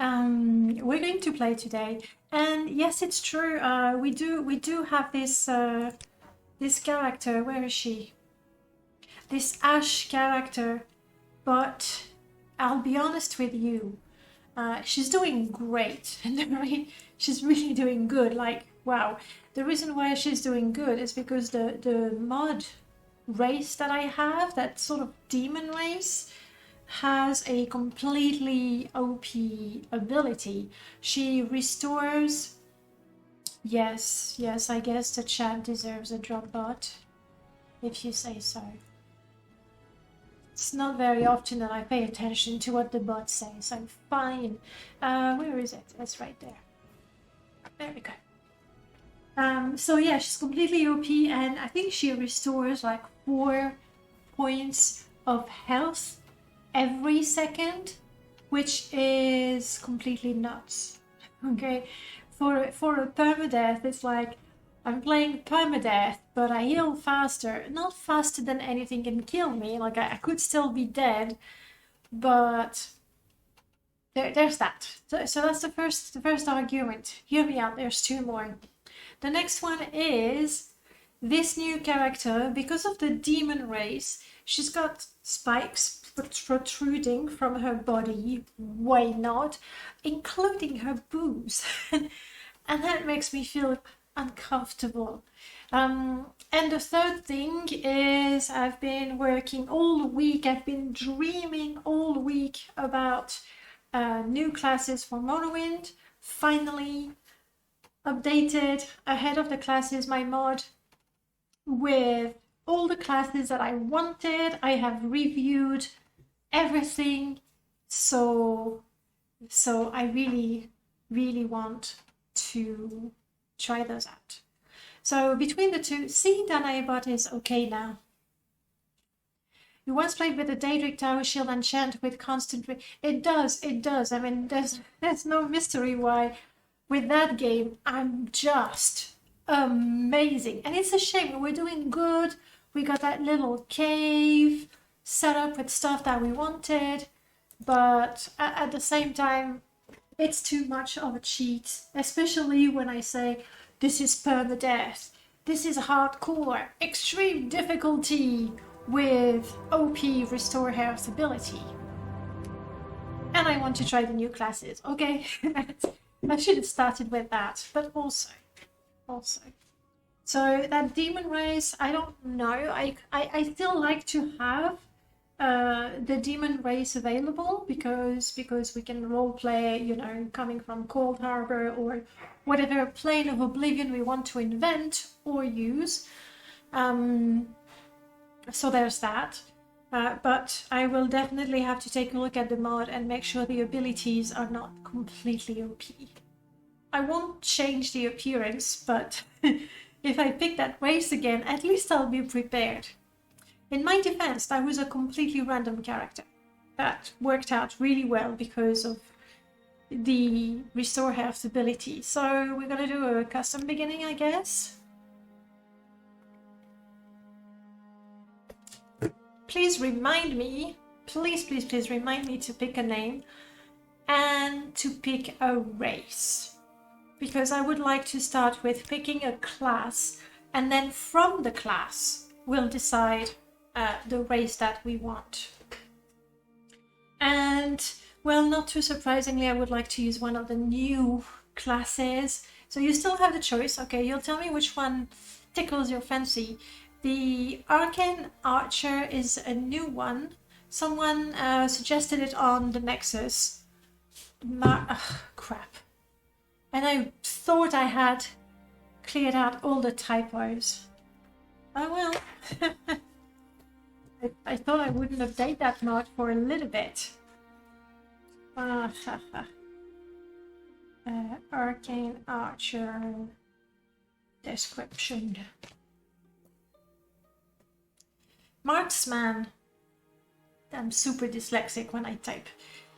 We're going to play today, and yes, it's true. We do have this character. Where is she? This Ash character, but I'll be honest with you. She's doing great, and she's really doing good. Like, wow. The reason why she's doing good is because the mod race that I have, that sort of demon race, has a completely OP ability. She restores. Yes, yes, I guess the chat deserves a drop bot, if you say so. It's not very often that I pay attention to what the bot says, so fine. Where is it? It's right there. There we go. So yeah, she's completely OP, and I think she restores like 4 points of health every second, which is completely nuts. Okay, for a permadeath, it's like I'm playing permadeath, but I heal faster. Not faster than anything can kill me. Like I could still be dead, but there's that. So that's the first argument. Hear me out. There's 2 more. The next one is this new character. Because of the demon race, she's got spikes protruding from her body. Why not? Including her boobs. And that makes me feel uncomfortable. And the third thing is I've been working all week. I've been dreaming all week about new classes for Morrowind. Finally updated ahead of the classes my mod with all the classes that I wanted. I have reviewed everything, so I really want to try those out. So between the two, see, Danaiabot is okay now. You once played with a Daedric Tower Shield enchant with constant. It does. I mean, there's no mystery why. With that game, I'm just amazing. And it's a shame. We're doing good. We got that little cave set up with stuff that we wanted. But at the same time, it's too much of a cheat. Especially when I say, this is permadeath. This is hardcore, extreme difficulty with OP restore health ability. And I want to try the new classes, okay? I should have started with that, but also. So that demon race, I don't know. I still like to have the demon race available because we can role play, you know, coming from Cold Harbor or whatever plane of oblivion we want to invent or use. So there's that. But I will definitely have to take a look at the mod and make sure the abilities are not completely OP. I won't change the appearance, but if I pick that race again, at least I'll be prepared. In my defense, that was a completely random character. That worked out really well because of the restore health ability. So we're gonna do a custom beginning, I guess. Please remind me, please remind me to pick a name and to pick a race. Because I would like to start with picking a class, and then from the class, we'll decide the race that we want. And, well, not too surprisingly, I would like to use one of the new classes. So you still have the choice. Okay, you'll tell me which one tickles your fancy. The Arcane Archer is a new one. Someone suggested it on the Nexus. Crap. And I thought I had cleared out all the typos. Oh well. I thought I wouldn't update that mod for a little bit. Arcane Archer description. Marksman. I'm super dyslexic when I type.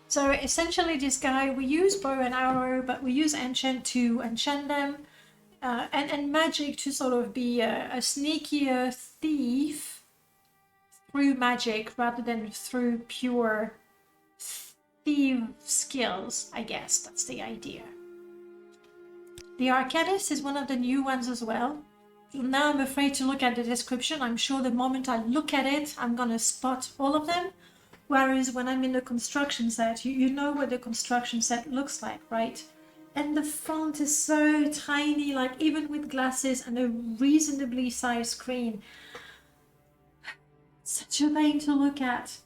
So essentially this guy, we use bow and arrow, but we use enchant to enchant them. And magic to sort of be a sneakier thief through magic rather than through pure thief skills, I guess. That's the idea. The Arcanist is one of the new ones as well. Now I'm afraid to look at the description. I'm sure the moment I look at it, I'm gonna spot all of them. Whereas when I'm in the construction set, you know what the construction set looks like, right? And the font is so tiny, like even with glasses and a reasonably sized screen. Such a pain to look at.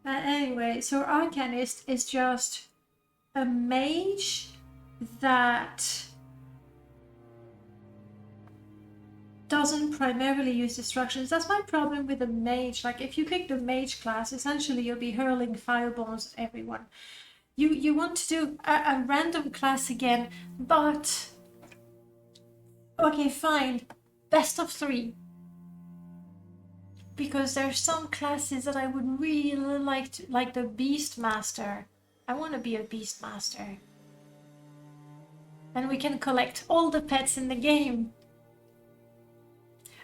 Anyway, so Arcanist is just a mage that doesn't primarily use destructions. That's my problem with the mage. Like if you pick the mage class, essentially you'll be hurling fireballs at everyone. You want to do a random class again, but okay, fine, best of 3. Because there's some classes that I would really like to, like the Beastmaster. I want to be a Beastmaster. And we can collect all the pets in the game.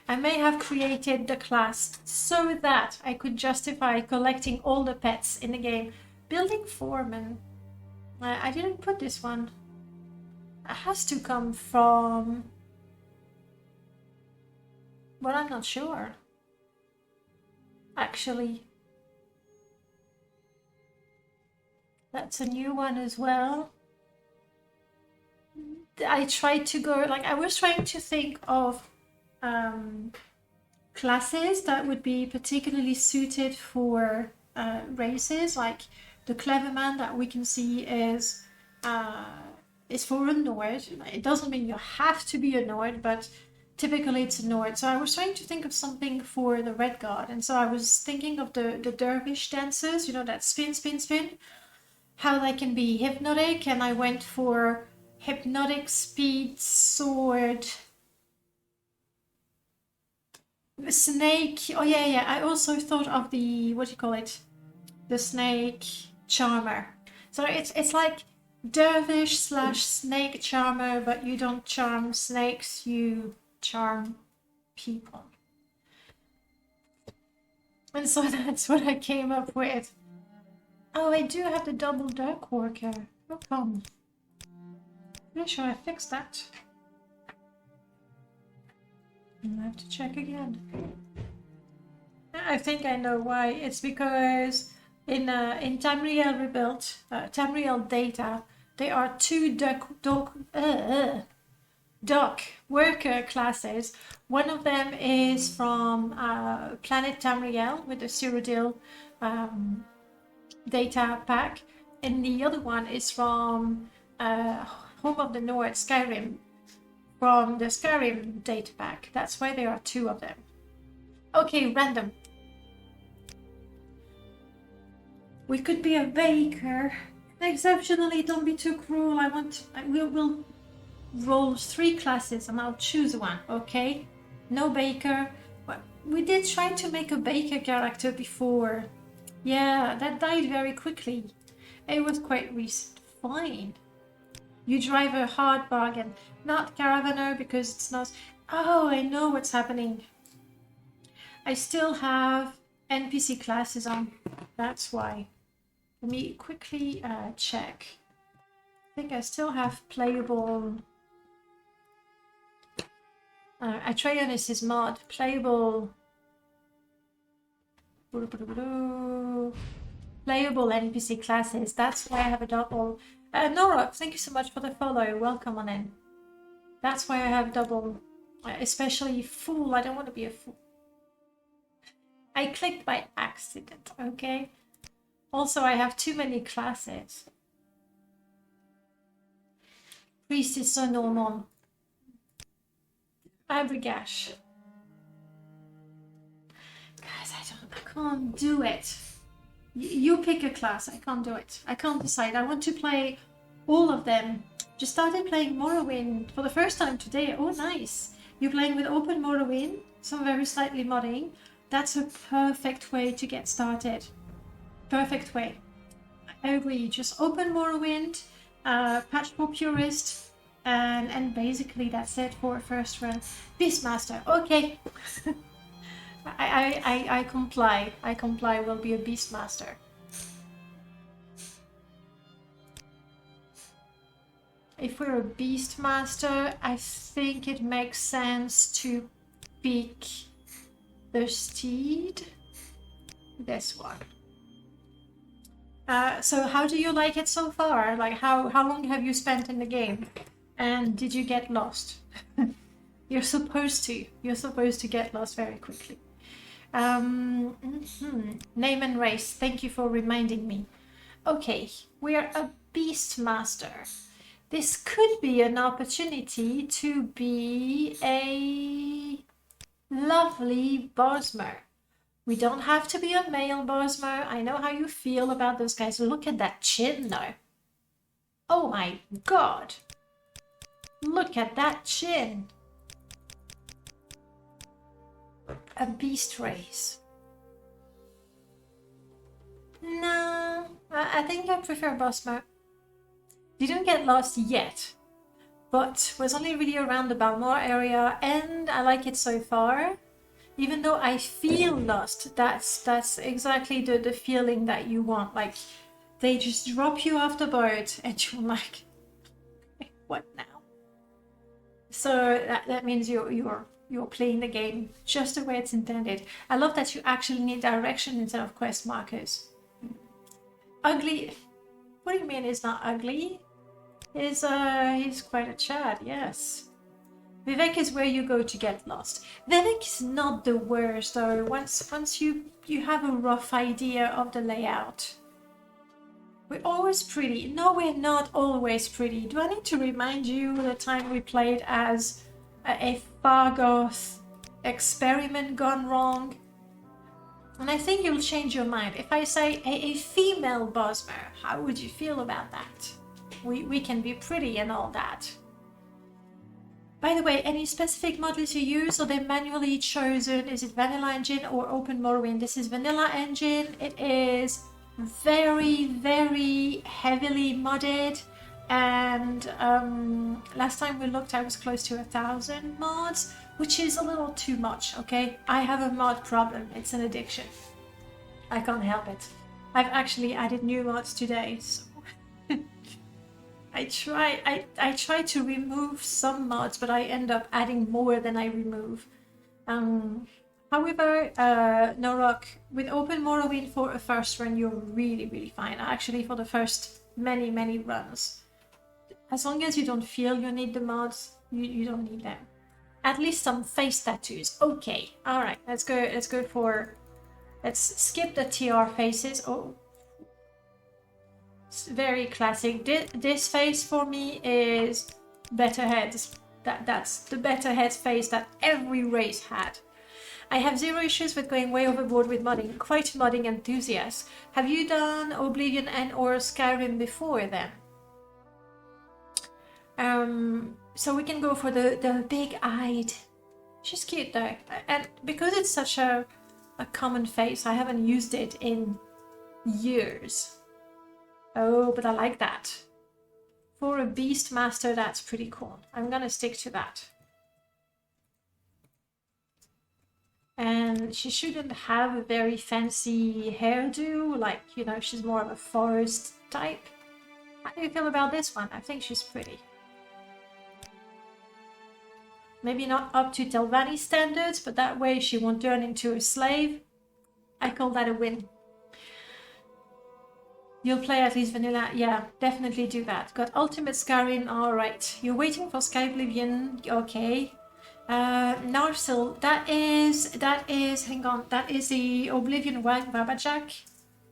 I may have created the class so that I could justify collecting all the pets in the game. Building Foreman. I didn't put this one. It has to come from... Well, I'm not sure. Actually. That's a new one as well. I tried to go... Like, I was trying to think of classes that would be particularly suited for races. Like the clever man that we can see is for a Nord. It doesn't mean you have to be a Nord, but typically it's a Nord. So I was trying to think of something for the Red Guard, and so I was thinking of the dervish dancers, you know, that spin, spin, spin, how they can be hypnotic, and I went for hypnotic, speed, sword, snake. Oh yeah, I also thought of the, what do you call it, the snake charmer. So it's like dervish slash snake charmer, but you don't charm snakes, you charm people. And so that's what I came up with. Oh, I do have the double dark worker. How come? Pretty sure I fixed that. I have to check again. I think I know why. It's because in Tamriel Rebuilt, Tamriel Data, there are 2 dock worker classes. One of them is from Planet Tamriel with the Cyrodiil data pack, and the other one is from Home of the North, Skyrim, from the Skyrim data pack. That's why there are 2 of them. Okay, random. We could be a baker. Exceptionally, don't be too cruel. We'll roll 3 classes and I'll choose one, okay? No baker. But we did try to make a baker character before. Yeah, that died very quickly. It was quite recent. Fine. You drive a hard bargain. Not Caravaner because it's not... Oh, I know what's happening. I still have NPC classes on. That's why. Let me quickly check. I think I still have playable... Atreus is mod. Playable... Playable NPC classes. That's why I have a double... Nora, thank you so much for the follow. Welcome on in. That's why I have double... especially fool. I don't want to be a fool. I clicked by accident, okay? Also, I have too many classes. Priest is so normal. Abrigash. Guys, I can't do it. You pick a class. I can't do it. I can't decide. I want to play all of them. Just started playing Morrowind for the first time today. Oh, nice. You're playing with Open Morrowind, some very slightly modding. That's a perfect way to get started. Perfect way. I agree. Just Open Morrowind, patch for purist, and basically that's it for first run. Beastmaster. Okay. I comply. I comply. Will be a Beastmaster. if we're a Beastmaster, I think it makes sense to pick the steed. This one. So how do you like it so far? Like how long have you spent in the game? And did you get lost? You're supposed to. You're supposed to get lost very quickly. Name and race. Thank you for reminding me. Okay, we're a Beastmaster. This could be an opportunity to be a lovely Bosmer. We don't have to be a male Bosmer. I know how you feel about those guys. Look at that chin though. Oh my god. Look at that chin. A beast race. No, I think I prefer Bosmer. Didn't get lost yet, but was only really around the Balmor area, and I like it so far. Even though I feel lost, that's exactly the feeling that you want. Like they just drop you off the boat, and you're like, what now? So that means you're playing the game just the way it's intended. I love that you actually need direction instead of quest markers. Ugly? What do you mean it's not ugly? He's quite a Chad, yes. Vivek is where you go to get lost. Vivek is not the worst though. Once you have a rough idea of the layout. We're always pretty. No, we're not always pretty. Do I need to remind you the time we played as a Fargoth experiment gone wrong? And I think you'll change your mind. If I say a female Bosmer, how would you feel about that? We can be pretty and all that. By the way, any specific models you use, or they're manually chosen? Is it vanilla engine or open Morrowind? This is vanilla engine. It is very, very heavily modded. And last time we looked, I was close to 1,000 mods, which is a little too much, okay? I have a mod problem. It's an addiction. I can't help it. I've actually added new mods today, so I try to remove some mods, but I end up adding more than I remove. However, Norok, with Open Morrowind for a first run, you're really, really fine. Actually, for the first many, many runs. As long as you don't feel you need the mods, you don't need them. At least some face tattoos. Okay, alright, let's go for... Let's skip the TR faces. Oh, it's very classic. This face for me is better heads. That's the better heads face that every race had. I have zero issues with going way overboard with modding. Quite a modding enthusiast. Have you done Oblivion and or Skyrim before then? So we can go for the big-eyed. She's cute though. And because it's such a common face, I haven't used it in years. Oh, but I like that. For a Beastmaster, that's pretty cool. I'm gonna stick to that. And she shouldn't have a very fancy hairdo, like, you know, she's more of a forest type. How do you feel about this one? I think she's pretty. Maybe not up to Telvanni standards, but that way she won't turn into a slave. I call that a win. You'll play at least vanilla. Yeah, definitely do that. Got Ultimate Skyrim. Alright. You're waiting for Sky Oblivion. Okay. Narsil. That is, hang on. That is the Oblivion Wabajak.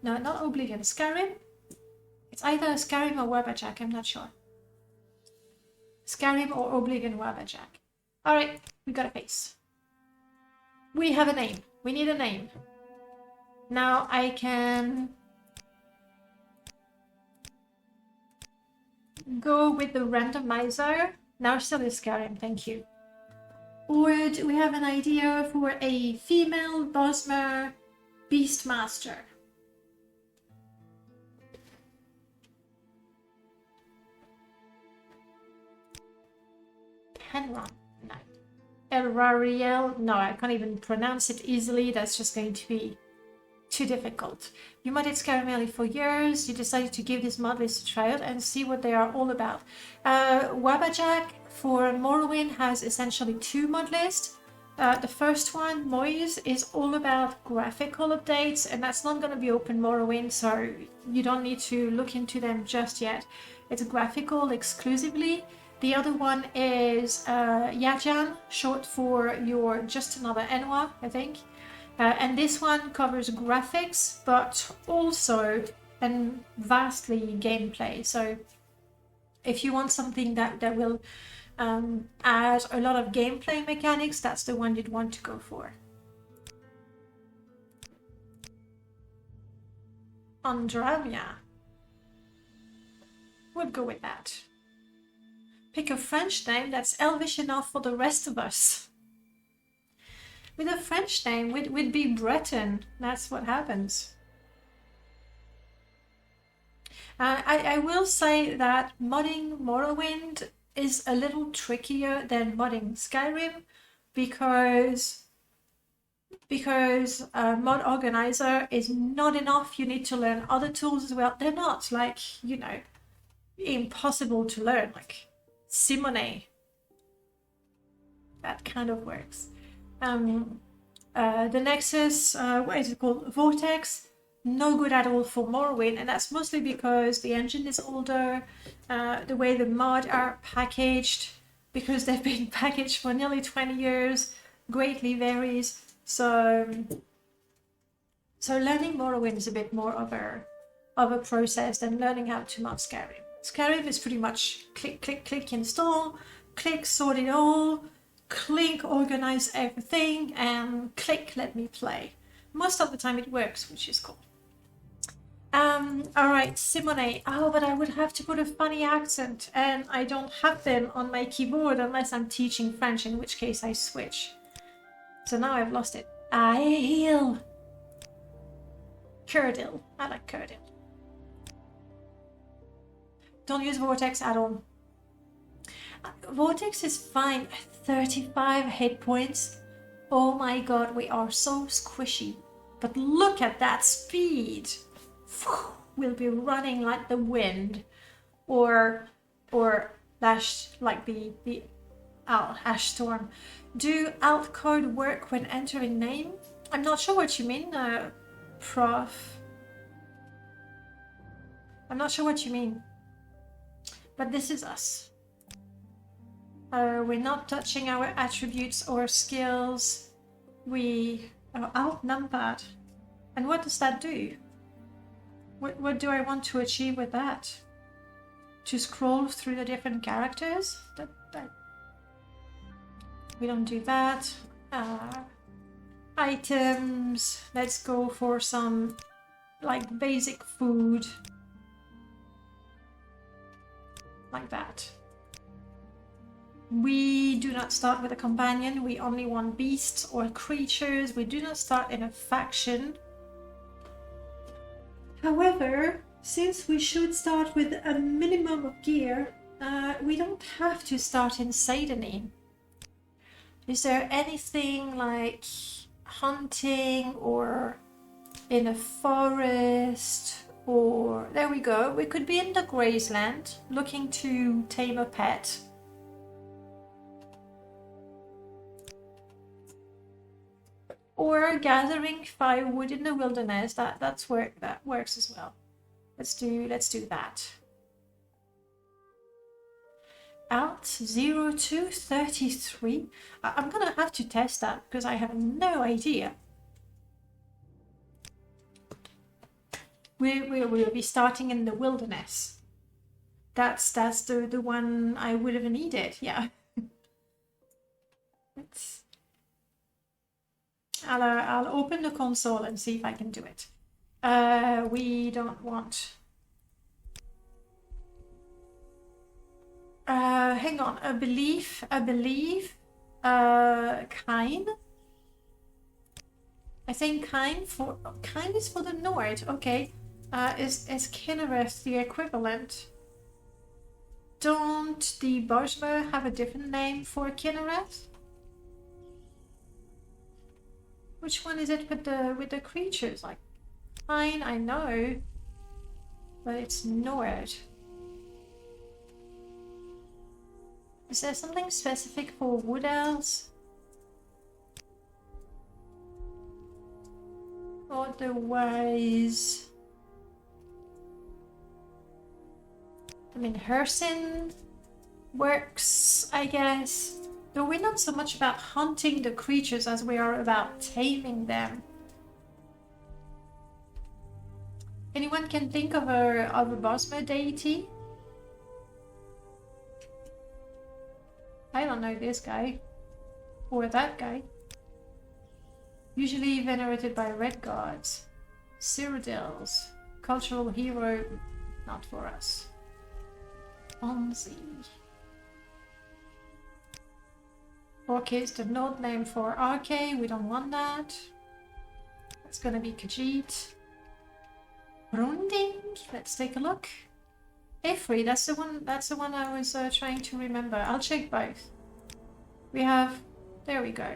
No, not Oblivion. Skyrim? It's either Skyrim or Wabajak. I'm not sure. Skyrim or Oblivion Wabajak. Alright. We got a face. We have a name. We need a name. Now I can... go with the randomizer. Now still is Skyrim, thank you. Or do we have an idea for a female Bosmer Beastmaster? Penron, no. Elrariel, no, I can't even pronounce it easily. That's just going to be too difficult. You modded Skyrim for years, you decided to give this mod list a try out and see what they are all about. Wabajak for Morrowind has essentially 2 mod lists. The first one, Moise, is all about graphical updates, and that's not going to be open Morrowind, so you don't need to look into them just yet. It's graphical exclusively. The other one is Yajan, short for your Just Another Enwa, I think. And this one covers graphics, but also and vastly gameplay. So if you want something that will add a lot of gameplay mechanics, that's the one you'd want to go for. Andramia. We'll go with that. Pick a French name that's Elvish enough for the rest of us. With a French name, we'd be Breton. That's what happens. I will say that modding Morrowind is a little trickier than modding Skyrim because mod organizer is not enough. You need to learn other tools as well. They're not like, you know, impossible to learn, like Simone. That kind of works. The Nexus, what is it called? Vortex, no good at all for Morrowind, and that's mostly because the engine is older, the way the mod are packaged, because they've been packaged for nearly 20 years, greatly varies. So learning Morrowind is a bit more of a process than learning how to mod Skyrim. Skyrim is pretty much click, click, click, install, click, sort it all, click, organize everything, and click, let me play. Most of the time it works, which is cool. All right, Simone. Oh, but I would have to put a funny accent, and I don't have them on my keyboard unless I'm teaching French, in which case I switch. So now I've lost it. Ail. Curdil. I like Curdil. Don't use Vortex at all. Vortex is fine. 35 hit points. Oh my god, we are so squishy. But look at that speed. We'll be running like the wind. Or dash like the ash storm. Do alt code work when entering name? I'm not sure what you mean, Prof. I'm not sure what you mean. But this is us. We're not touching our attributes or skills. We are alt numpad. And what does that do? What do I want to achieve with that? To scroll through the different characters? We don't do that. Items. Let's go for some like basic food. Like that. We do not start with a companion. We only want beasts or creatures. We do not start in a faction. However, since we should start with a minimum of gear, we don't have to start in Sadony. Is there anything like hunting or in a forest? Or there we go. We could be in the Grazeland looking to tame a pet. Or gathering firewood in the wilderness. That works as well. Let's do that. Alt 0233. I'm gonna have to test that because I have no idea. We'll be starting in the wilderness. That's the one I would have needed. Yeah. I'll open the console and see if I can do it. We don't want. Hang on. A belief. Kind. I think kind is for the north. Okay. Is Kinnereth the equivalent? Don't the Bosmer have a different name for Kinnereth? Which one is it with the creatures? Like fine, I know. But it's Nord. Is there something specific for wood elves? Otherwise... I mean, Hersin works, I guess. Though we're not so much about hunting the creatures as we are about taming them. Anyone can think of a Bosmer deity? I don't know this guy. Or that guy. Usually venerated by red gods. Cyrodiils. Cultural hero. Not for us. Onzi. Orc is the node name for RK. We don't want that. That's gonna be Khajiit. Runding. Let's take a look. Ifri, that's the one I was trying to remember. I'll check both. We have, there we go.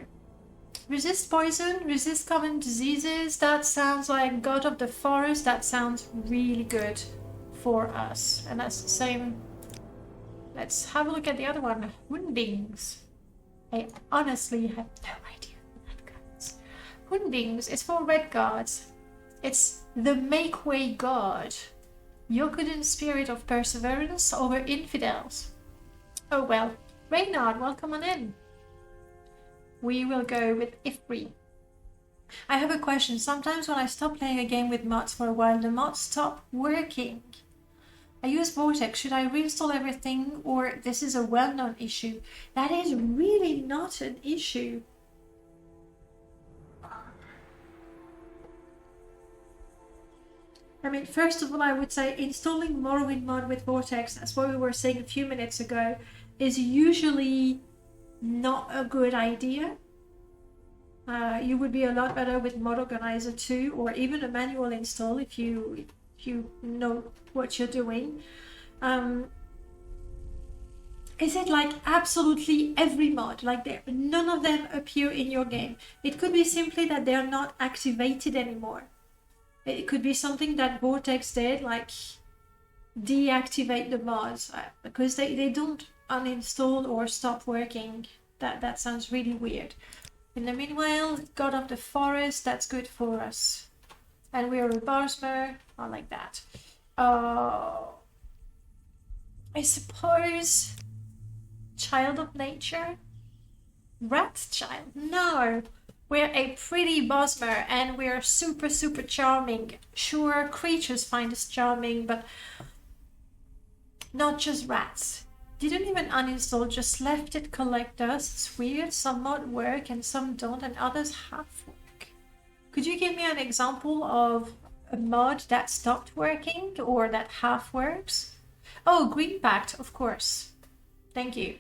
Resist poison, resist common diseases. That sounds like God of the Forest. That sounds really good for us. And that's the same. Let's have a look at the other one. Woundings. I honestly have no idea what that counts. Woundings is for red guards. It's the make way god. Yokudan spirit of perseverance over infidels. Oh well. Reynard, welcome on in. We will go with Ifri. I have a question. Sometimes when I stop playing a game with mods for a while, the mods stop working. I use Vortex. Should I reinstall everything, or this is a well-known issue? That is really not an issue. I mean, first of all, I would say installing Morrowind mod with Vortex, that's what we were saying a few minutes ago, is usually not a good idea. You would be a lot better with Mod Organizer 2, or even a manual install if you know what you're doing. Is it like absolutely every mod? Like none of them appear in your game? It could be simply that they're not activated anymore. It could be something that Vortex did, like deactivate the mods because they don't uninstall or stop working. That sounds really weird. In the meanwhile, God of the Forest, that's good for us. And we're a Barsmer, I like that. I suppose Child of Nature? Rat Child? No! We're a pretty Bosmer and we're super, super charming. Sure, creatures find us charming, but not just rats. Didn't even uninstall, just left it collect dust. It's weird, some mod work and some don't, and others half work. Could you give me an example of a mod that stopped working or that half works? Oh, Green Pact, of course. Thank you.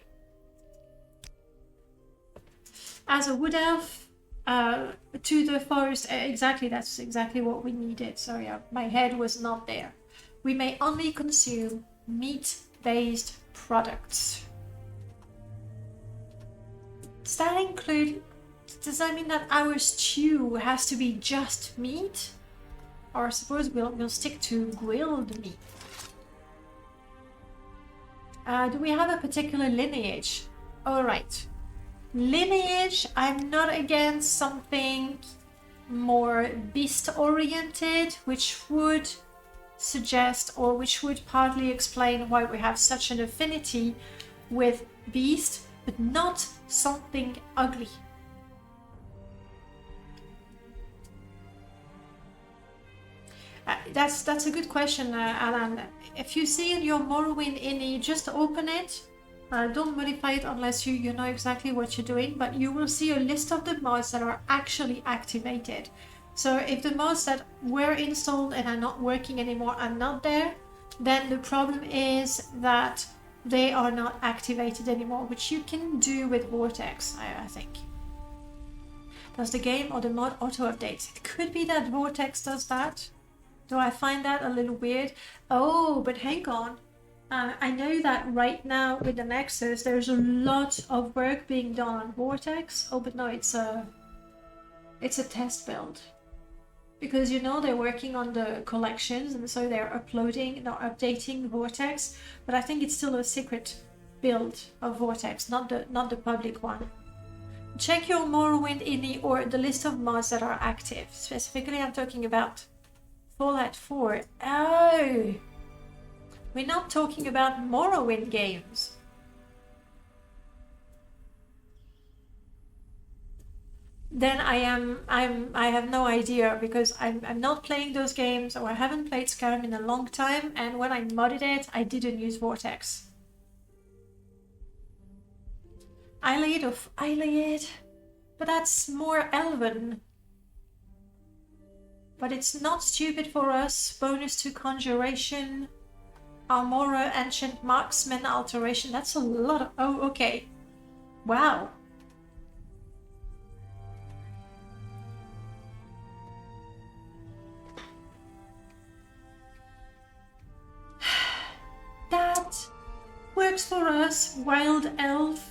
As a wood elf, to the forest, exactly, that's exactly what we needed. Sorry, my head was not there. We may only consume meat-based products. Does that include, does that mean that our stew has to be just meat? Or I suppose we'll stick to grilled meat. Do we have a particular lineage? Alright. Lineage, I'm not against something more beast-oriented, which would suggest, or which would partly explain why we have such an affinity with beast, but not something ugly. That's a good question, Alan. If you see in your Morrowind INI, just open it. Don't modify it unless you know exactly what you're doing, but you will see a list of the mods that are actually activated. So if the mods that were installed and are not working anymore are not there, then the problem is that they are not activated anymore, which you can do with Vortex, I think. Does the game or the mod auto-updates? It could be that Vortex does that. Do I find that a little weird? Oh, but hang on. I know that right now with the Nexus, there's a lot of work being done on Vortex. Oh, but no, it's a test build. because you know they're working on the collections and so they're uploading, not updating Vortex, but I think it's still a secret build of Vortex, not the public one. Check your Morrowind in the list of mods that are active. Specifically, I'm talking about Fallout 4. Oh, we're not talking about Morrowind games. Then I have no idea, because I'm not playing those games, or I haven't played Skyrim in a long time, and when I modded it, I didn't use Vortex. Iliad, but that's more elven. But it's not stupid for us. Bonus to conjuration, Armora, ancient marksman alteration. That's a lot of... Oh, okay. Wow. That works for us. Wild elf.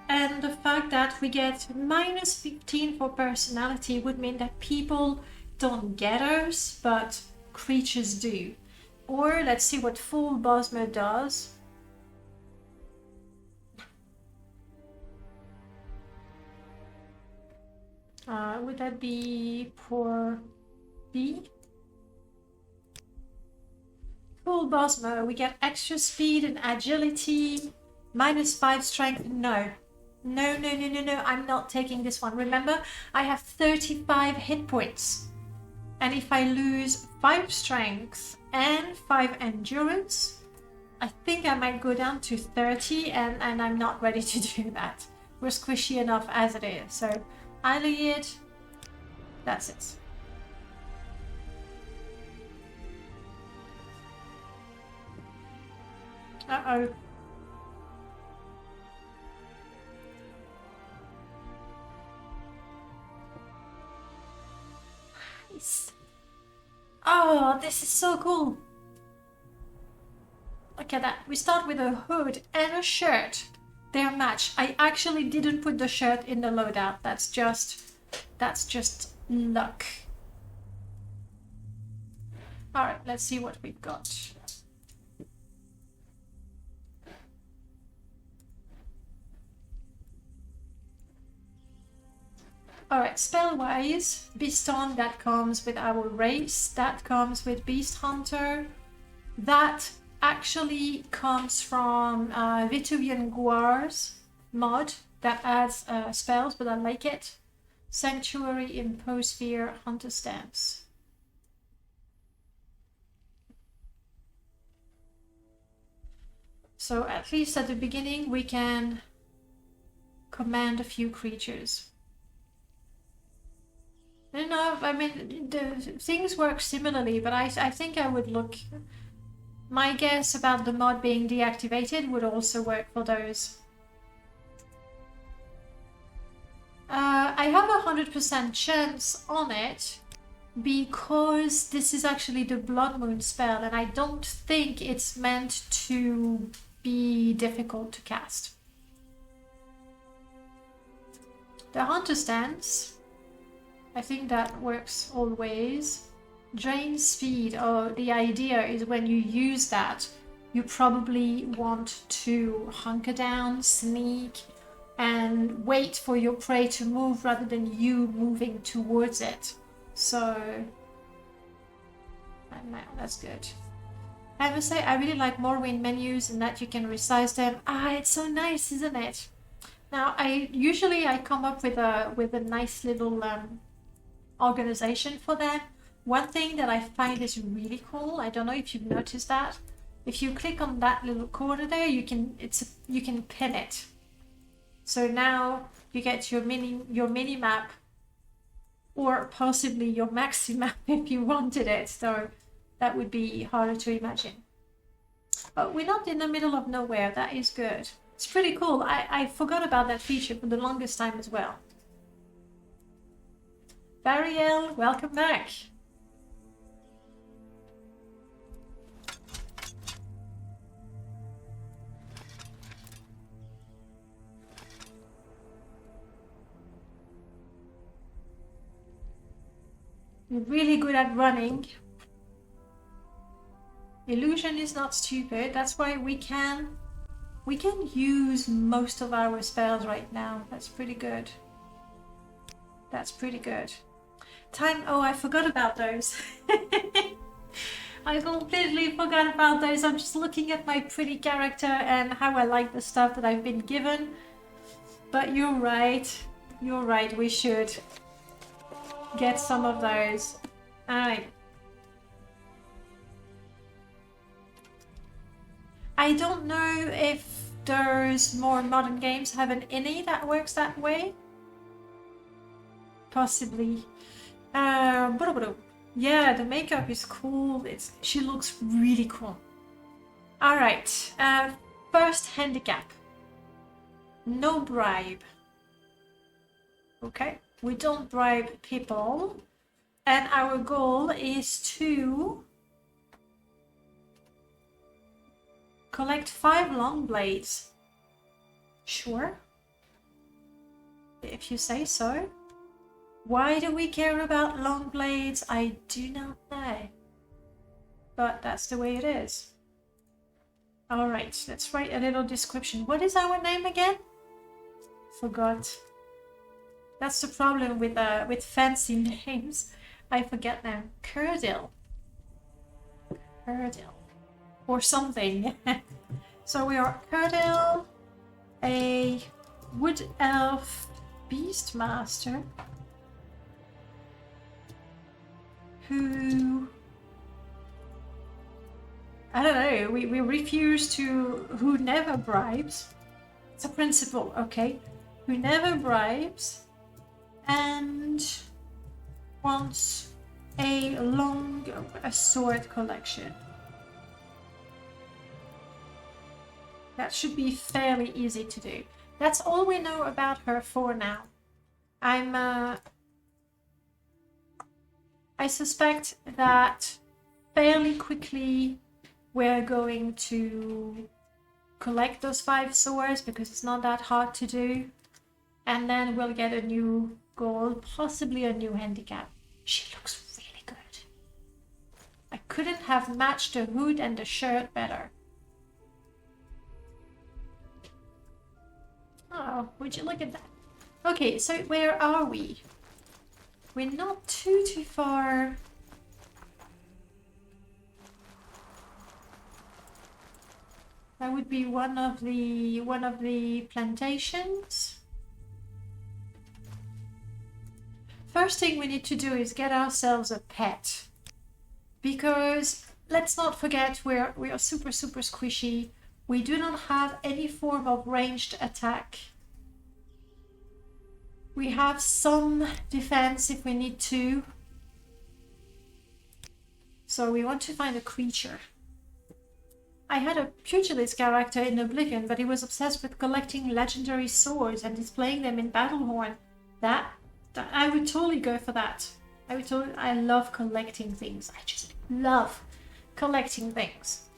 And the fact that we get minus 15 for personality would mean that people don't get us, but creatures do. Or let's see what full Bosmer does. Would that be for B? Full Bosmer, we get extra speed and agility, minus 5 strength. No. No, I'm not taking this one. Remember, I have 35 hit points. And if I lose 5 strength and 5 endurance, I think I might go down to 30, and I'm not ready to do that. We're squishy enough as it is. So, Iliad, that's it. Uh-oh. Nice. Oh, this is so cool. Look at that. We start with a hood and a shirt. They're matched. I actually didn't put the shirt in the loadout. That's just luck. Alright, let's see what we've got. Alright, spell-wise, Beaston, that comes with our race, that comes with Beast Hunter. That actually comes from Vitruvian Guar's mod that adds spells, but I like it. Sanctuary, Imposphere, Hunter Stamps. So at least at the beginning we can command a few creatures. I don't know, I mean, the things work similarly, but I think I would look... My guess about the mod being deactivated would also work for those. I have a 100% chance on it because this is actually the Blood Moon spell, and I don't think it's meant to be difficult to cast. The Hunter Stance, I think that works always. Drain speed, oh, the idea is when you use that, you probably want to hunker down, sneak, and wait for your prey to move rather than you moving towards it. So, that's good. I must say, I really like Morrowind menus and that you can resize them. Ah, it's so nice, isn't it? Now, I come up with a nice little organization for them. One thing that I find is really cool, I don't know if you've noticed that, if you click on that little corner there, you can pin it. So now you get your mini map, or possibly your maxi map if you wanted it. So that would be harder to imagine. But we're not in the middle of nowhere. That is good. It's pretty cool. I forgot about that feature for the longest time as well. Bariel, welcome back. You're really good at running. Illusion is not stupid. That's why we can use most of our spells right now. That's pretty good. That's pretty good. Time. Oh, I forgot about those. I completely forgot about those. I'm just looking at my pretty character and how I like the stuff that I've been given. But you're right. You're right. We should get some of those. Alright. I don't know if there's more modern games have an innie that works that way. Possibly. Yeah, the makeup is cool. She looks really cool. Alright. First handicap. No bribe. Okay. We don't bribe people. And our goal is to collect 5 long blades. Sure. If you say so. Why do we care about long blades? I do not know. But that's the way it is. Alright, let's write a little description. What is our name again? Forgot. That's the problem with fancy names. I forget now. Curdil. Curdil. Or something. So we are Curdil, a wood elf beastmaster who, I don't know, we refuse to, who never bribes. It's a principle, okay? Who never bribes and wants a sword collection. That should be fairly easy to do. That's all we know about her for now. I suspect that fairly quickly we're going to collect those 5 swords because it's not that hard to do. And then we'll get a new goal, possibly a new handicap. She looks really good. I couldn't have matched the hood and the shirt better. Oh, would you look at that? Okay, so where are we? We're not too far. That would be one of the plantations. First thing we need to do is get ourselves a pet. Because let's not forget we are super squishy. We do not have any form of ranged attack. We have some defense if we need to. So we want to find a creature. I had a pugilist character in Oblivion, but he was obsessed with collecting legendary swords and displaying them in Battlehorn. That I would totally go for that. I love collecting things. I just love collecting things.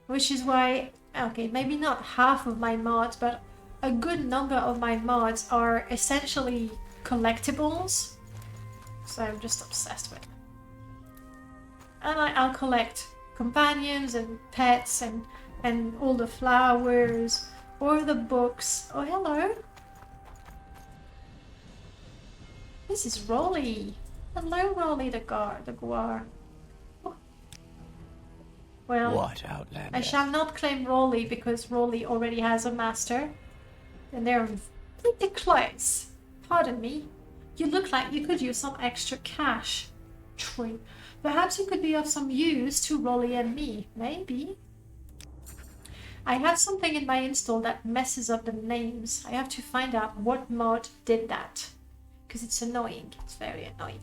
Which is why, okay, maybe not half of my mods, but a good number of my mods are essentially collectibles. So I'm just obsessed with them. And I'll collect companions and pets and all the flowers or the books. Oh, hello. This is Rolly. Hello, Rolly the Guar. Oh. Well, what outlander? I shall not claim Rolly because Rolly already has a master. And they're pretty close. Pardon me. You look like you could use some extra cash. True. Perhaps you could be of some use to Rolly and me. Maybe. I have something in my install that messes up the names. I have to find out what mod did that. Because it's annoying. It's very annoying.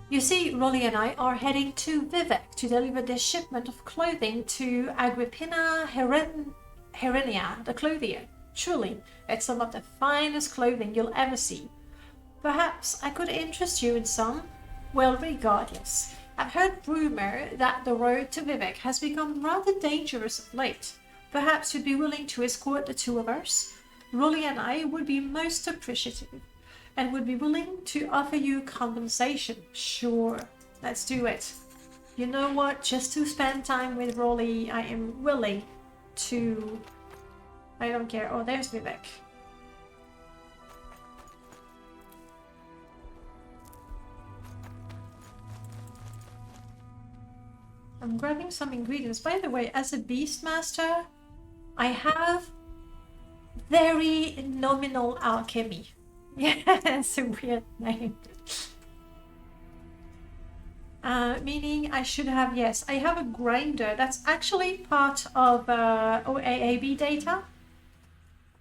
You see, Rolly and I are heading to Vivek to deliver this shipment of clothing to Agrippina Herenia, the clothier. Truly, it's some of the finest clothing you'll ever see. Perhaps I could interest you in some? Well, regardless, I've heard rumor that the road to Vivek has become rather dangerous of late. Perhaps you'd be willing to escort the two of us? Rolly and I would be most appreciative. and would be willing to offer you compensation. Sure, let's do it. You know what? Just to spend time with Rolly, I am willing to... I don't care. Oh, there's Vivek. I'm grabbing some ingredients. By the way, as a Beastmaster, I have very nominal alchemy. Yeah, it's a weird name. Meaning I should have, yes, I have a grinder. That's actually part of OAAB data.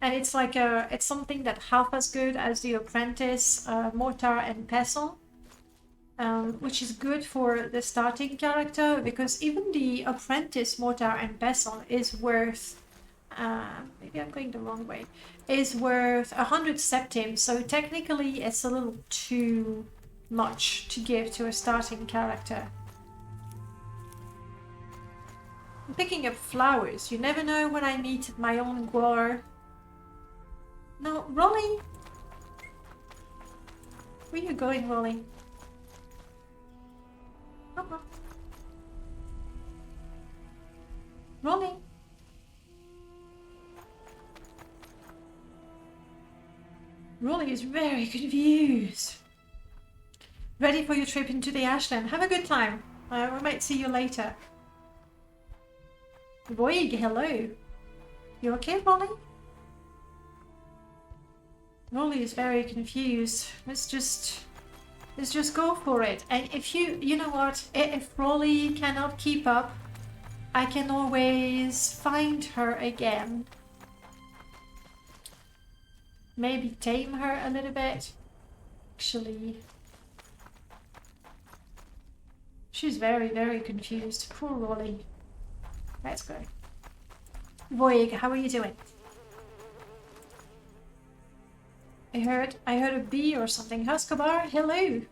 And it's like it's something that half as good as the apprentice mortar and pestle, which is good for the starting character, because even the apprentice mortar and pestle is worth, maybe I'm going the wrong way, is worth 100 septims. So technically it's a little too much to give to a starting character. I'm picking up flowers. You never know when I meet my own Gwar. No, Rolly! Where are you going, Rolly? Come on. Rolly! Rolly is very confused. Ready for your trip into the Ashland. Have a good time. We might see you later. Voig, hello. You okay, Rolly? Rolly is very confused. Let's just go for it. And if you know what? If Rolly cannot keep up, I can always find her again. Maybe tame her a little bit. Actually, she's very, very confused. Poor Rolly. Let's go. Voig, how are you doing? I heard a bee or something. Huskabar, hello.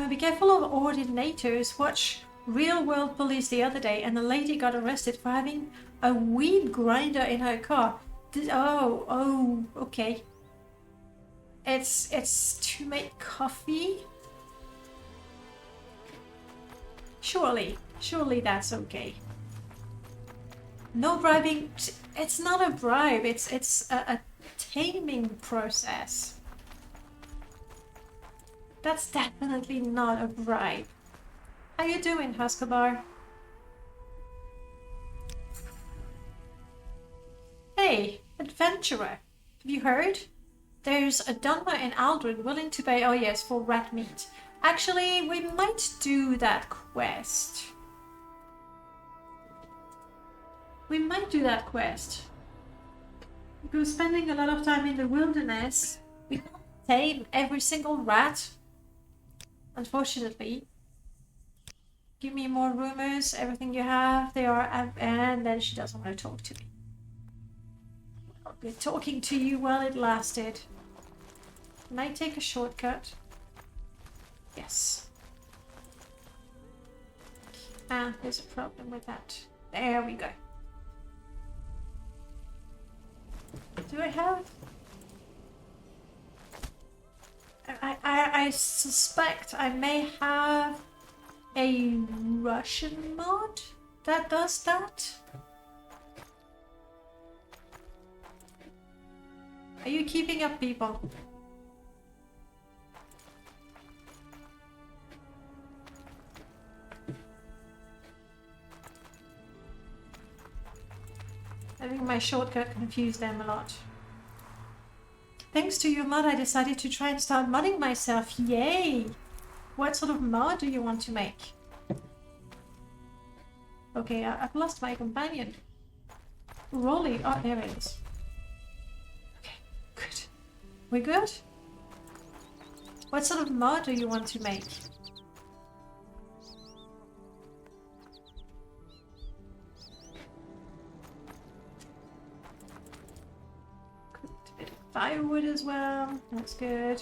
Be careful of ordinators. Watch Real World Police the other day, and a lady got arrested for having a weed grinder in her car. Oh, okay. It's to make coffee. Surely that's okay. No bribing. It's not a bribe. It's a taming process. That's definitely not a bribe. How you doing, Huskabar? Hey, adventurer. Have you heard? There's a Dunmer in Aldrin willing to pay, oh yes, for rat meat. Actually, we might do that quest. We might do that quest. Because spending a lot of time in the wilderness, we can't tame every single rat. Unfortunately. Give me more rumors, everything you have. They are, and then she doesn't want to talk to me. I'll be talking to you while it lasted. Can I take a shortcut? Yes. Ah, there's a problem with that. There we go. Do I have... I suspect I may have a Russian mod that does that. Are you keeping up, people? I think my shortcut confused them a lot. Thanks to your mod, I decided to try and start modding myself. Yay! What sort of mod do you want to make? Okay, I've lost my companion. Rolly. Oh, there it is. Okay, good. We good? What sort of mod do you want to make? Cooked a bit of firewood as well. That's good.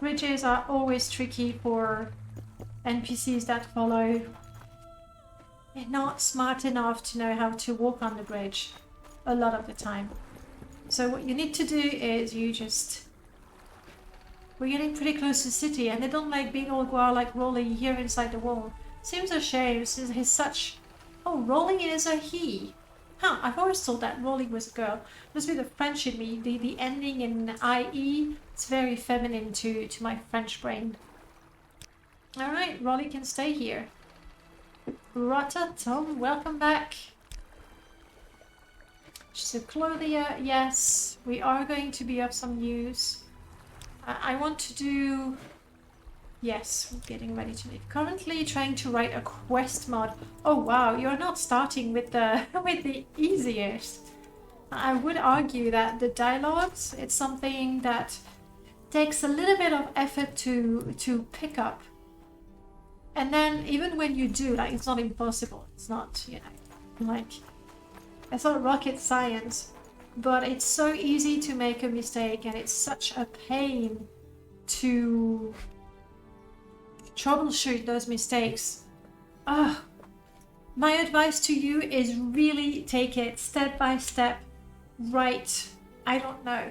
Bridges are always tricky for NPCs that follow. not smart enough to know how to walk on the bridge a lot of the time. So what you need to do is we're getting pretty close to the city, and they don't like being all like Rolly here inside the wall. Seems a shame since he's such... Oh, Rolly is a he. Huh, I've always thought that Rolly was a girl. Must be the French in me. The ending in IE, it's very feminine to my French brain. Alright, Rolly can stay here. Tom, welcome back. She's a Clothier, yes. We are going to be of some use. I want to do... Yes, we're getting ready to leave. Currently trying to write a quest mod. Oh wow, you're not starting with the with the easiest. I would argue that the dialogues, it's something that takes a little bit of effort to pick up. And then even when you do, like, it's not impossible. It's not, you know, like, it's not rocket science. But it's so easy to make a mistake, and it's such a pain to troubleshoot those mistakes. My advice to you is really take it step by step. Write, I don't know,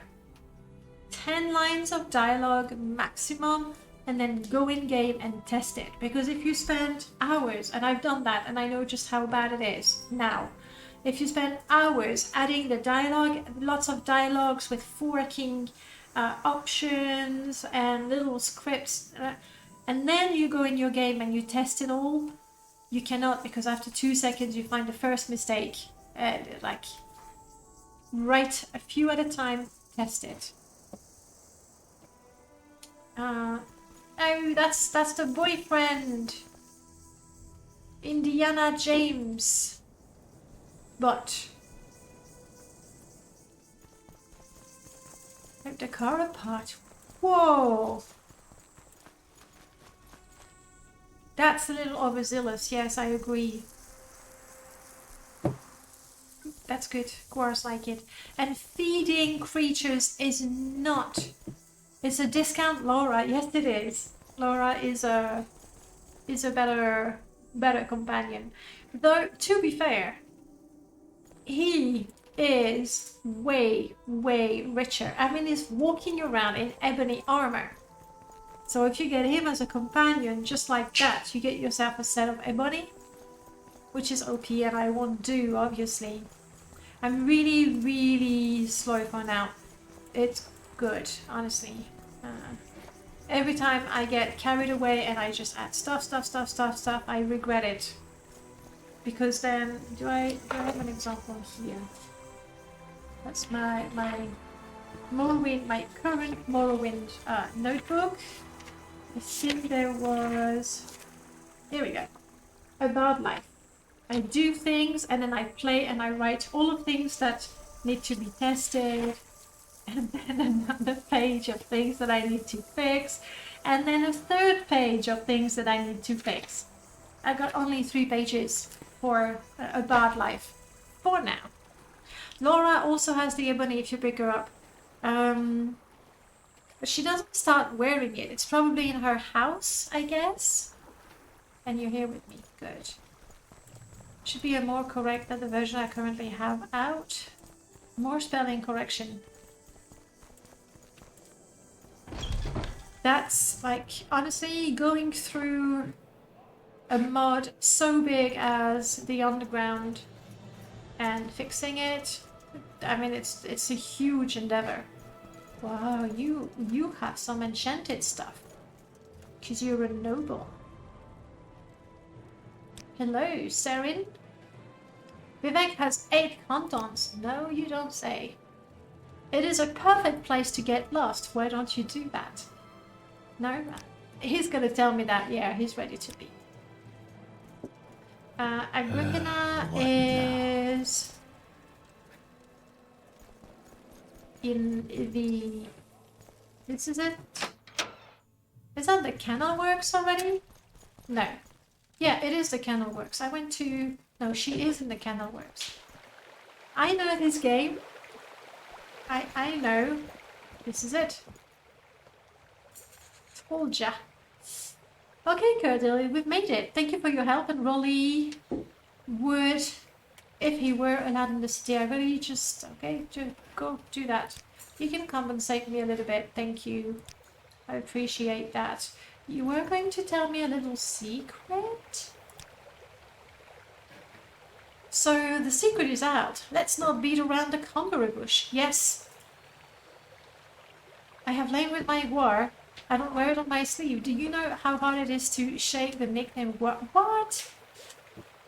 10 lines of dialogue maximum, and then go in game and test it. Because if you spend hours, and I've done that, and I know just how bad it is now. If you spend hours adding the dialogue, lots of dialogues with forking options and little scripts, and then you go in your game and you test it all, you cannot, because after 2 seconds you find the first mistake. Like, write a few at a time, test it. Oh, that's the boyfriend, Indiana James. But take the car apart. Whoa, that's a little overzealous. Yes, I agree. That's good. Guars like it. And feeding creatures is not. It's a discount, Laura. Yes, it is. Laura is a better companion. Though, to be fair, he is way richer. I mean, he's walking around in ebony armor. So if you get him as a companion, just like that, you get yourself a set of ebony, which is OP, and I won't do, obviously. I'm really slow for now. It's good, honestly. Every time I get carried away and I just add stuff, I regret it. Because then, do I have an example here? That's my Morrowind, my current Morrowind notebook. I think there was... Here we go. About life. I do things, and then I play and I write all of things that need to be tested, and then another page of things that I need to fix, and then a third page of things that I need to fix. I got only 3 pages for a bad life for now. Laura also has the ebony if you pick her up, but she doesn't start wearing it. It's probably in her house, I guess. And you're here with me. Good. Should be a more correct than the version I currently have out. More spelling correction. That's like, honestly, going through a mod so big as the underground and fixing it, I mean, it's a huge endeavor. Wow, you have some enchanted stuff, because you're a noble. Hello, Serin. Vivek has 8 cantons. No, you don't say. It is a perfect place to get lost. Why don't you do that? No? He's gonna tell me that. Yeah, he's ready to leave. Agricola is in the... This is it? Is that the canal works already? No. Yeah, it is the canal works. I went to... No, she is in the canal works. I know this game. I know. This is it. Told ya. Okay, Curdle, we've made it. Thank you for your help, and Rolly. would, if he were allowed in the city, I really just, okay, go do that. You can compensate me a little bit, thank you. I appreciate that. You were going to tell me a little secret? So the secret is out. Let's not beat around the cumber bush. Yes. I have lain with my war. I don't wear it on my sleeve. Do you know how hard it is to shake the nickname war? What?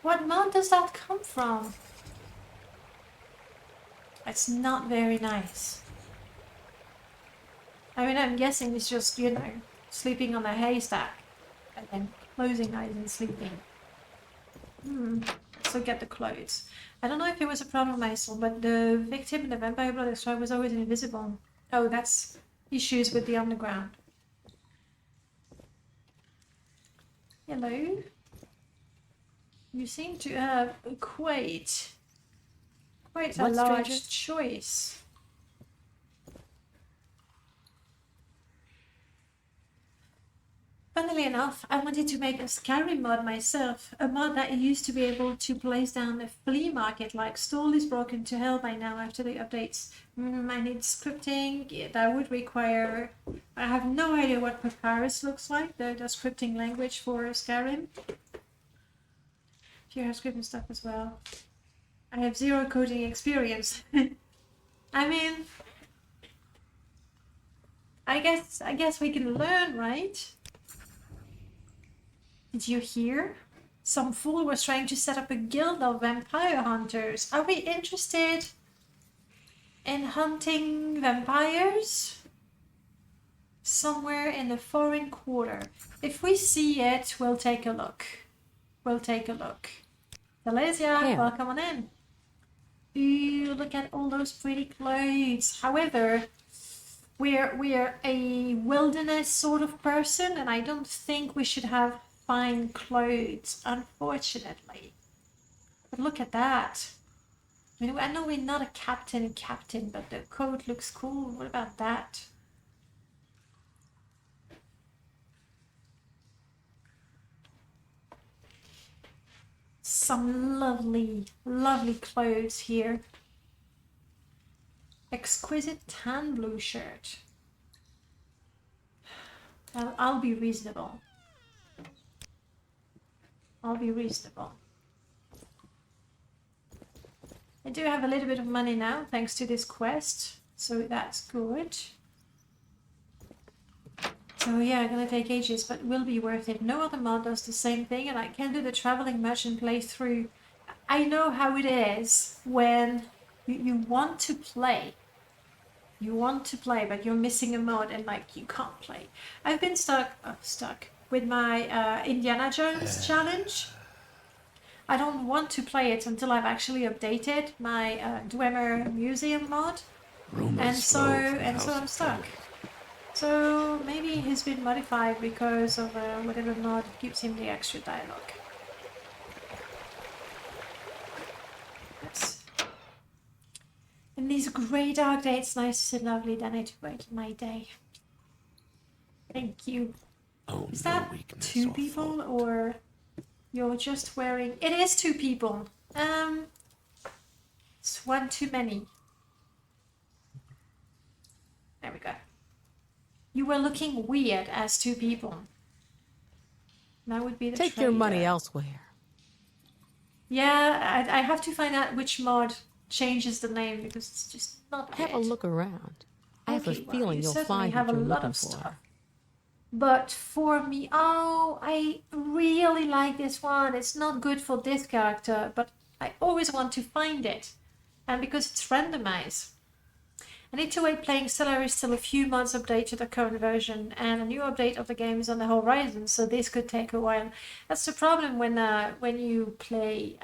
What mod does that come from? It's not very nice. I mean, I'm guessing it's just, you know, sleeping on a haystack and then closing eyes and sleeping. So get the clothes. I don't know if it was a problem myself, but the victim in the Vampire Blood Extract was always invisible. Oh, that's issues with the underground. Hello. You seem to have quite a large choice. Funnily enough, I wanted to make a Skyrim mod myself, a mod that used to be able to place down a flea market. Like, stall is broken to hell by now after the updates. I need scripting. Yeah, that would require... I have no idea what Papyrus looks like, the scripting language for Skyrim. If you have scripting stuff as well. I have zero coding experience. I mean... I guess we can learn, right? Did you hear? Some fool was trying to set up a guild of vampire hunters. Are we interested in hunting vampires? Somewhere in the foreign quarter. If we see it, we'll take a look. We'll take a look. Silesia, welcome on in. Ooh, look at all those pretty clothes. However, we're a wilderness sort of person, and I don't think we should have fine clothes, unfortunately. But look at that. I mean, I know we're not a captain, but the coat looks cool. What about that? Some lovely, lovely clothes here. Exquisite tan blue shirt. I'll be reasonable. I'll be reasonable. I do have a little bit of money now, thanks to this quest, so that's good. So yeah, I'm gonna take ages, but will be worth it. No other mod does the same thing, and I can do the traveling merchant playthrough. I know how it is when you want to play. You want to play, but you're missing a mod and like you can't play. I've been stuck with my Indiana Jones challenge. I don't want to play it until I've actually updated my Dwemer Museum mod, and so I'm stuck. So maybe he's been modified because of whatever mod gives him the extra dialogue. Yes. In these grey dark days, it's nice to sit lovely, then I to wait my day. Thank you. Oh, is that two people or you're just wearing... It is two people. It's one too many. There we go. You were looking weird as two people. That would be the Take your money elsewhere. Yeah, I have to find out which mod changes the name because it's just not Have a look around. I have a well, feeling you'll find have what a you're lot looking of for. stuff. But for me, oh, I really like this one. It's not good for this character, but I always want to find it. And because it's randomized. I need to wait. Playing Stellaris till a few months update to the current version, and a new update of the game is on the horizon, so this could take a while. That's the problem when you play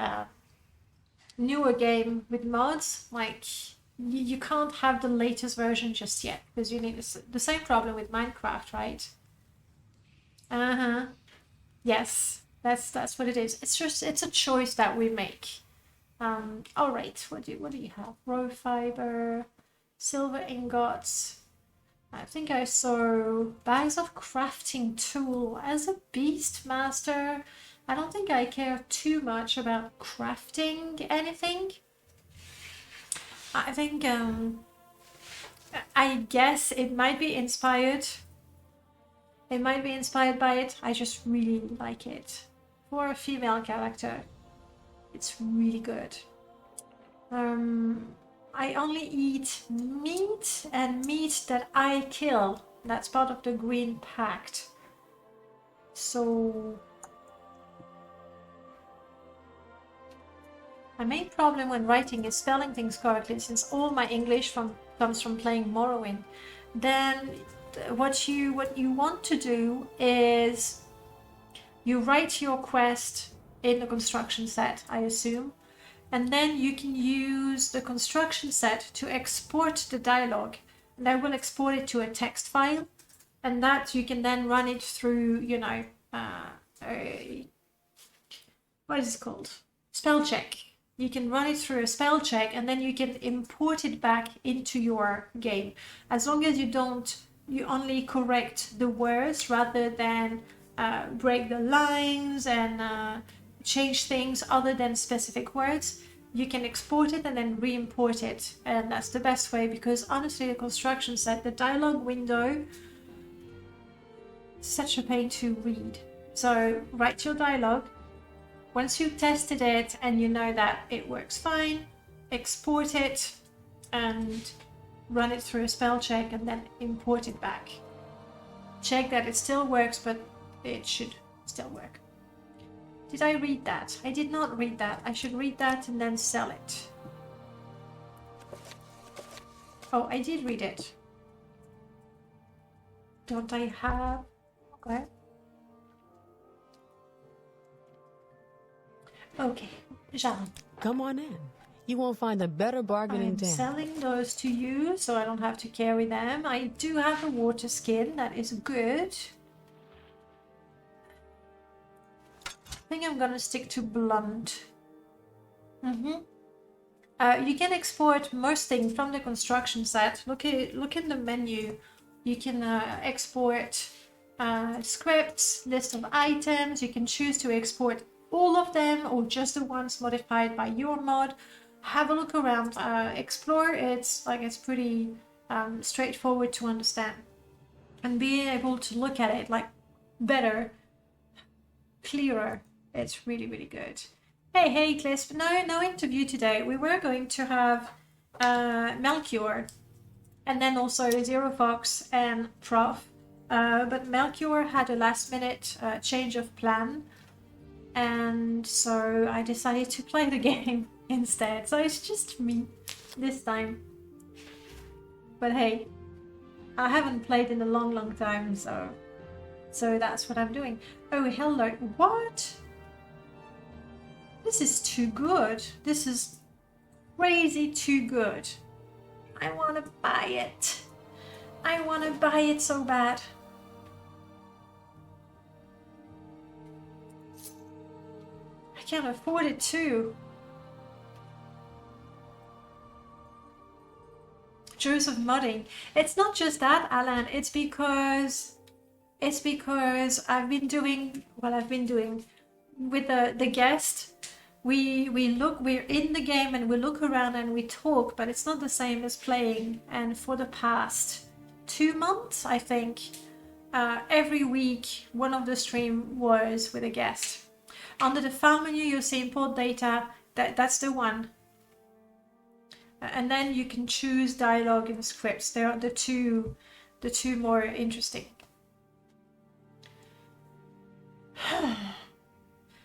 newer game with mods. Like you can't have the latest version just yet because you need the same problem with Minecraft, right? Yes, that's what it is. It's a choice that we make. All right. What do you have? Raw fiber. Silver ingots. I think I saw bags of crafting tool as a beast master. I don't think I care too much about crafting anything. I think, I guess it might be inspired. It might be inspired by it. I just really like it. For a female character, it's really good. I only eat meat and meat that I kill. That's part of the Green Pact. So my main problem when writing is spelling things correctly, since all my English comes from playing Morrowind. Then what you want to do is you write your quest in the construction set, I assume, and then you can use the construction set to export the dialogue, and I will export it to a text file, and that you can then run it through, you know, what is it called? Spell check. You can run it through a spell check, and then you can import it back into your game, as long as you only correct the words rather than break the lines and change things other than specific words. You can export it and then re-import it, and that's the best way, because honestly the construction set, the dialogue window, such a pain to read. So write your dialogue. Once you've tested it and you know that it works fine, export it and run it through a spell check and then import it back. Check that it still works, but it should still work. Did I read that? I did not read that. I should read that and then sell it. Oh, I did read it. Don't I have... Okay. Okay, Jean. Come on in. You won't find a better bargain in I'm town. selling those to you so I don't have to carry them. I do have a water skin, that is good. I think I'm gonna stick to blunt. You can export most things from the construction set. Look in the menu. You can export scripts, list of items. You can choose to export all of them or just the ones modified by your mod. Have a look around, explore. It's pretty straightforward to understand, and being able to look at it like better, clearer. It's really, really good. Hey, Clisp. No interview today. We were going to have Melchior, and then also Zero Fox and Prof. But Melchior had a last-minute change of plan, and so I decided to play the game instead. So it's just me this time. But hey, I haven't played in a long time, so that's what I'm doing. Oh, hello. What? This is too good. This is crazy too good. I want to buy it. I want to buy it so bad. I can't afford it too. Joys of modding. It's not just that, Alan. It's because I've been doing what I've been doing with the guest. We're in the game and we look around and we talk, but it's not the same as playing. And for the past 2 months, I think, every week one of the stream was with a guest. Under the file menu, you'll see import data. That's the one. And then you can choose dialogue and scripts. They are the two more interesting.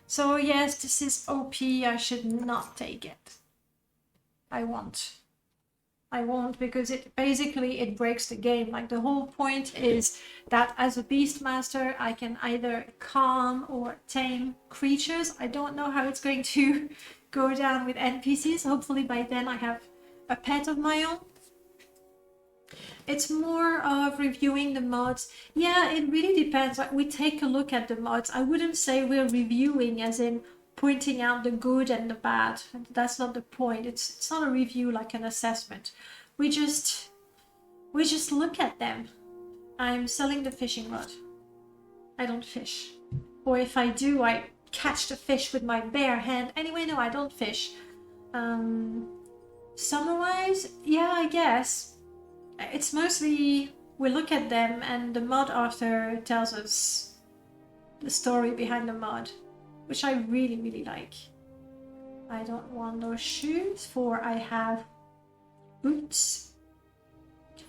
So yes, this is OP. I should not take it. I won't because it breaks the game. Like, the whole point is that as a beastmaster I can either calm or tame creatures. I don't know how it's going to go down with NPCs. Hopefully by then I have a pet of my own. It's more of reviewing the mods. Yeah, it really depends. Like, we take a look at the mods. I wouldn't say we're reviewing as in pointing out the good and the bad. That's not the point. It's not a review, like an assessment. We just look at them. I'm selling the fishing rod. I don't fish. Or if I do, I catch the fish with my bare hand. Anyway, no, I don't fish. Summarize? Yeah, I guess. It's mostly we look at them and the mod author tells us the story behind the mod, which I really, really like. I don't want those shoes, for I have boots.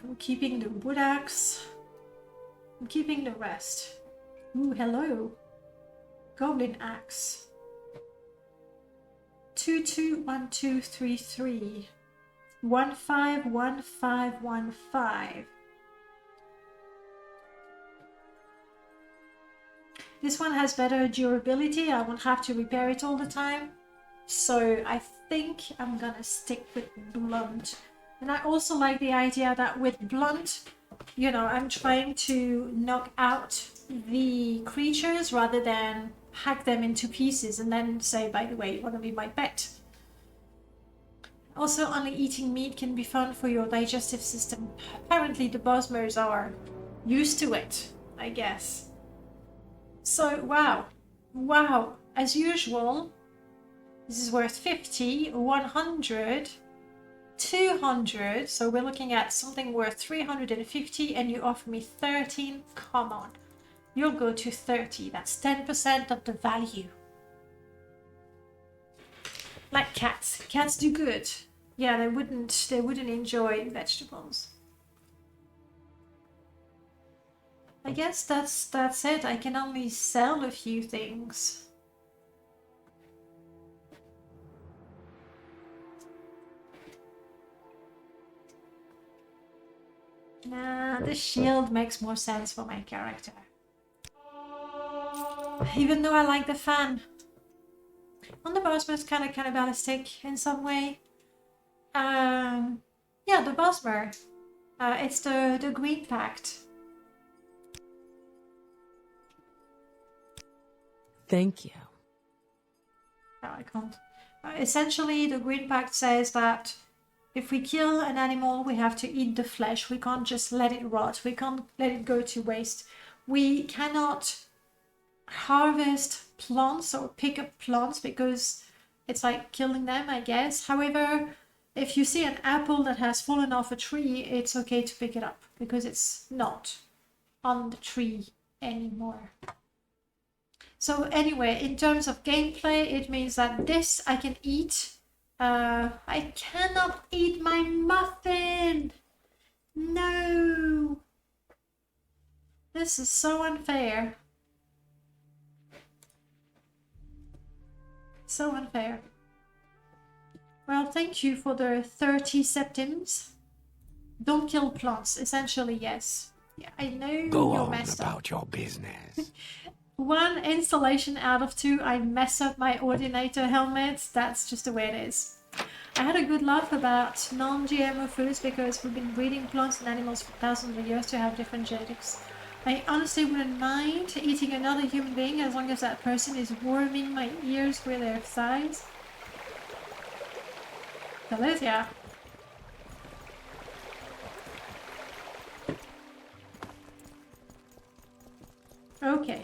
I'm keeping the wood axe. I'm keeping the rest. Ooh, hello. Goblin axe. 221233. 151515. This one has better durability. I won't have to repair it all the time. So I think I'm gonna stick with blunt. And I also like the idea that with blunt, you know, I'm trying to knock out the creatures rather than hack them into pieces and then say, by the way, you want to be my pet. Also, only eating meat can be fun for your digestive system. Apparently the Bosmers are used to it, I guess. So, wow, as usual, this is worth 50, 100, 200, so we're looking at something worth 350, and you offer me 13, come on, you'll go to 30, that's 10% of the value. Like cats do good. Yeah, they wouldn't enjoy vegetables. I guess that's it. I can only sell a few things. Nah, the shield makes more sense for my character. Even though I like the fan. On the Bosmer is kind of cannibalistic in some way. Yeah, the Bosmer. It's the Green Pact. Thank you. No, I can't. Essentially, the Green Pact says that if we kill an animal, we have to eat the flesh. We can't just let it rot. We can't let it go to waste. We cannot harvest plants or pick up plants because it's like killing them, I guess. However, if you see an apple that has fallen off a tree, it's okay to pick it up because it's not on the tree anymore. So anyway, in terms of gameplay, it means that this I can eat. I cannot eat my muffin! No! This is so unfair. So unfair. Well, thank you for the 30 septims. Don't kill plants, essentially, yes. Yeah, I know Go you're on messed about up. your business. One installation out of 2, I mess up my Ordinator helmet. That's just the way it is. I had a good laugh about non-GMO foods because we've been breeding plants and animals for thousands of years to have different genetics. I honestly wouldn't mind eating another human being as long as that person is warming my ears with their thighs. Delizia. Okay.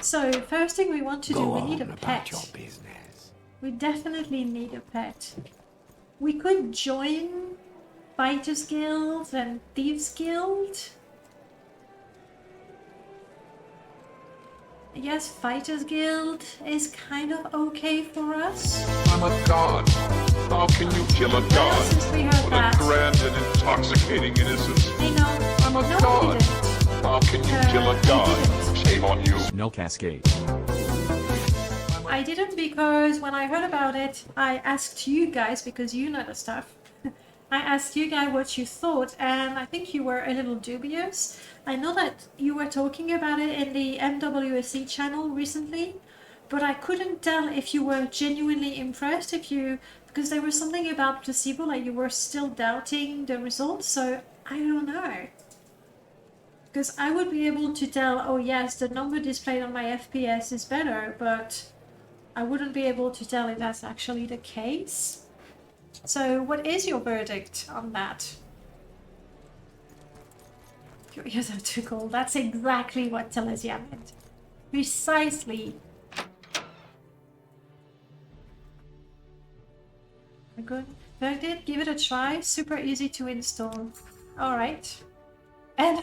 So, first thing we want to do, Go we on need a about pet. your business. We definitely need a pet. We could join Fighters Guild and Thieves Guild. I guess Fighters Guild is kind of okay for us. I'm a god. How can you kill a god? Since we heard What a that. grand and intoxicating innocence. Hey, no. I'm a No, god. I didn't. How can you kill a god? Shame on you. No cascade. I didn't because when I heard about it, I asked you guys, because you know the stuff. I asked you guys what you thought, and I think you were a little dubious. I know that you were talking about it in the MWSC channel recently, but I couldn't tell if you were genuinely impressed, because there was something about placebo, like you were still doubting the results, so I don't know. Because I would be able to tell, oh yes, the number displayed on my FPS is better, but I wouldn't be able to tell if that's actually the case. So what is your verdict on that? Your ears are too cold. That's exactly what Telesia meant. Precisely. good. Permadeath, give it a try. Super easy to install. Alright. And